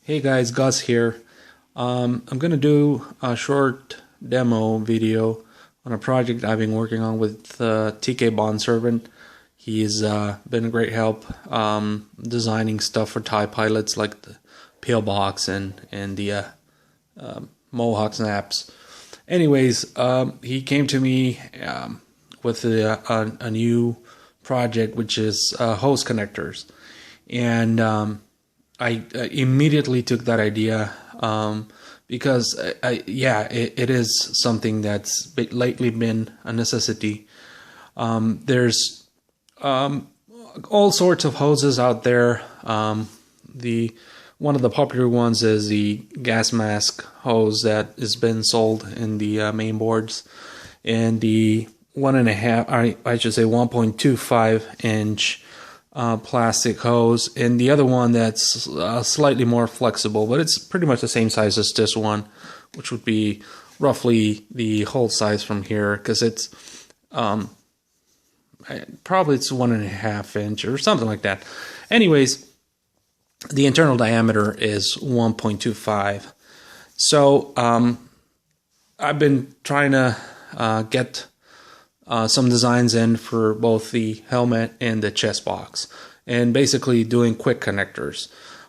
Hey guys, Gus here. I'm gonna do a short demo video on a project I've been working on with Tkbondservnt. He's been a great help designing stuff for Thai pilots like the pillbox and the Mohawk snaps. Anyways, he came to me with a new project, which is hose connectors, and I immediately took that idea because it is something that's lately been a necessity. There's all sorts of hoses out there. The one of the popular ones is the gas mask hose that has been sold in the main boards, and the 1.25 inch plastic hose, and the other one that's slightly more flexible, but it's pretty much the same size as this one, which would be roughly the whole size from here, because it's probably it's 1.5 inch or something like that. Anyways, the internal diameter is 1.25. So I've been trying to get some designs in for both the helmet and the chest box, and basically doing quick connectors.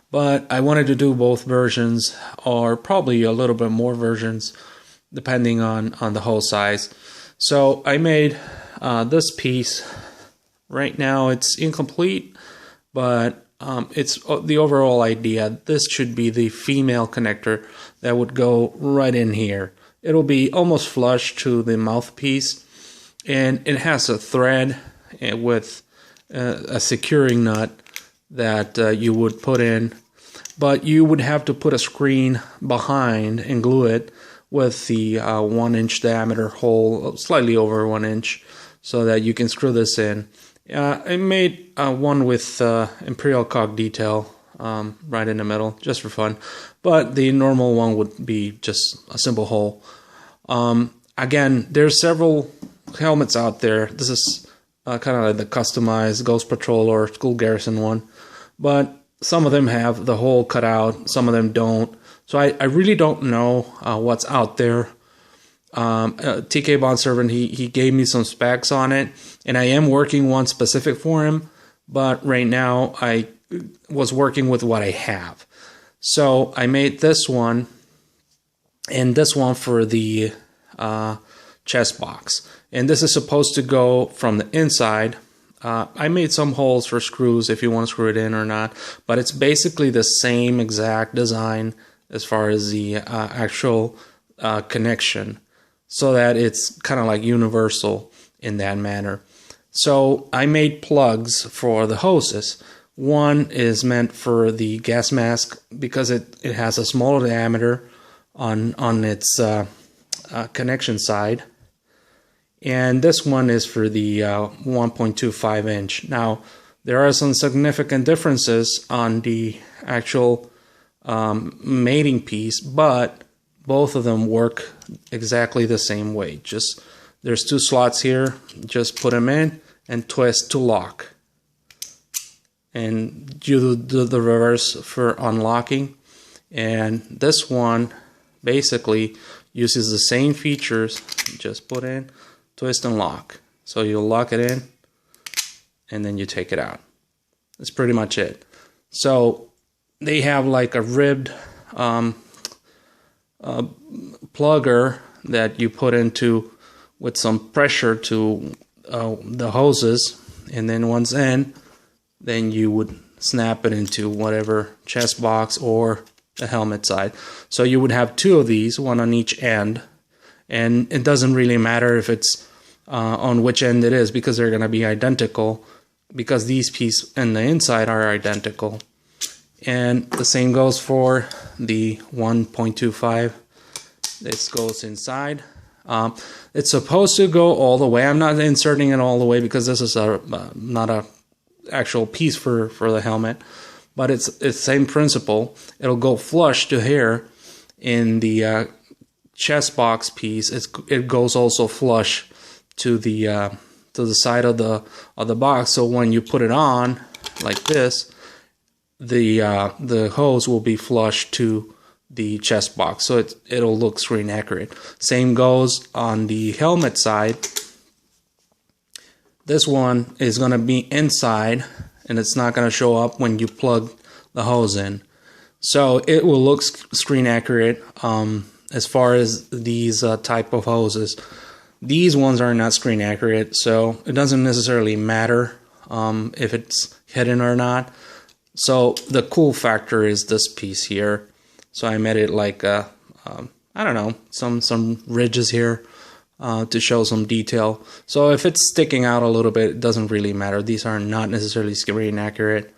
But I wanted to do both versions, or probably a little bit more versions, depending on the hole size. So I made this piece. Right now it's incomplete, but it's the overall idea. This should be the female connector that would go right in here. It'll be almost flush to the mouthpiece, and it has a thread with a securing nut that you would put in, but you would have to put a screen behind and glue it with the 1 inch diameter hole, slightly over 1 inch, so that you can screw this in. I made one with Imperial Cog detail right in the middle, just for fun, but the normal one would be just a simple hole. Again, there's several helmets out there. This is kind of like the customized Ghost Patrol or School Garrison one, but some of them have the hole cut out, some of them don't. So I really don't know what's out there. Tkbondservnt, he gave me some specs on it, and I am working one specific for him, but right now I was working with what I have. So I made this one and this one for the chest box, and this is supposed to go from the inside. I made some holes for screws if you want to screw it in or not, but it's basically the same exact design as far as the actual connection, so that it's kind of like universal in that manner. So I made plugs for the hoses. One is meant for the gas mask because it has a smaller diameter on its connection side, and this one is for the 1.25 inch. Now there are some significant differences on the actual mating piece, but both of them work exactly the same way. Just there's 2 slots here, just put them in and twist to lock, and do the reverse for unlocking. And this one basically uses the same features, just put in, twist and lock. So you'll lock it in and then you take it out. That's pretty much it. So they have like a ribbed plugger that you put into with some pressure to the hoses, and then once in, then you would snap it into whatever chest box or the helmet side. So you would have 2 of these, one on each end, and it doesn't really matter if it's on which end it is, because they're going to be identical, because these pieces and the inside are identical. And the same goes for the 1.25. This goes inside. It's supposed to go all the way. I'm not inserting it all the way because this is not a actual piece for the helmet, but it's the same principle. It'll go flush to here. In the chest box piece, it goes also flush to the side of the box. So when you put it on like this, the hose will be flush to the chest box, so it'll look screen accurate. Same goes on the helmet side. This one is going to be inside, and it's not going to show up when you plug the hose in. So it will look screen accurate as far as these type of hoses. These ones are not screen accurate, so it doesn't necessarily matter if it's hidden or not. So the cool factor is this piece here. So I made it like I don't know, some ridges here to show some detail. So if it's sticking out a little bit, it doesn't really matter. These are not necessarily screen accurate,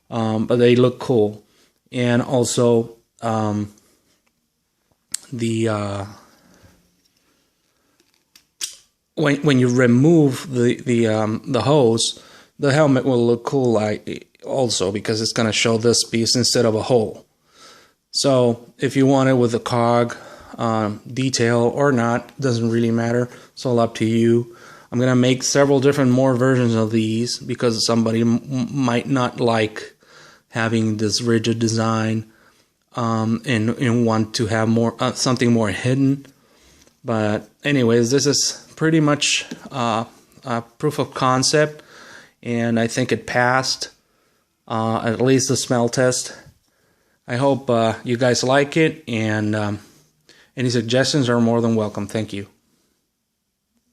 but they look cool. And also when you remove the hose, the helmet will look cool also, because it's going to show this piece instead of a hole. So if you want it with a cog detail or not, doesn't really matter. It's all up to you. I'm going to make several different more versions of these, because somebody might not like having this rigid design and want to have more something more hidden. But anyways, this is pretty much a proof of concept, and I think it passed at least the smell test. I hope you guys like it, and any suggestions are more than welcome. Thank you.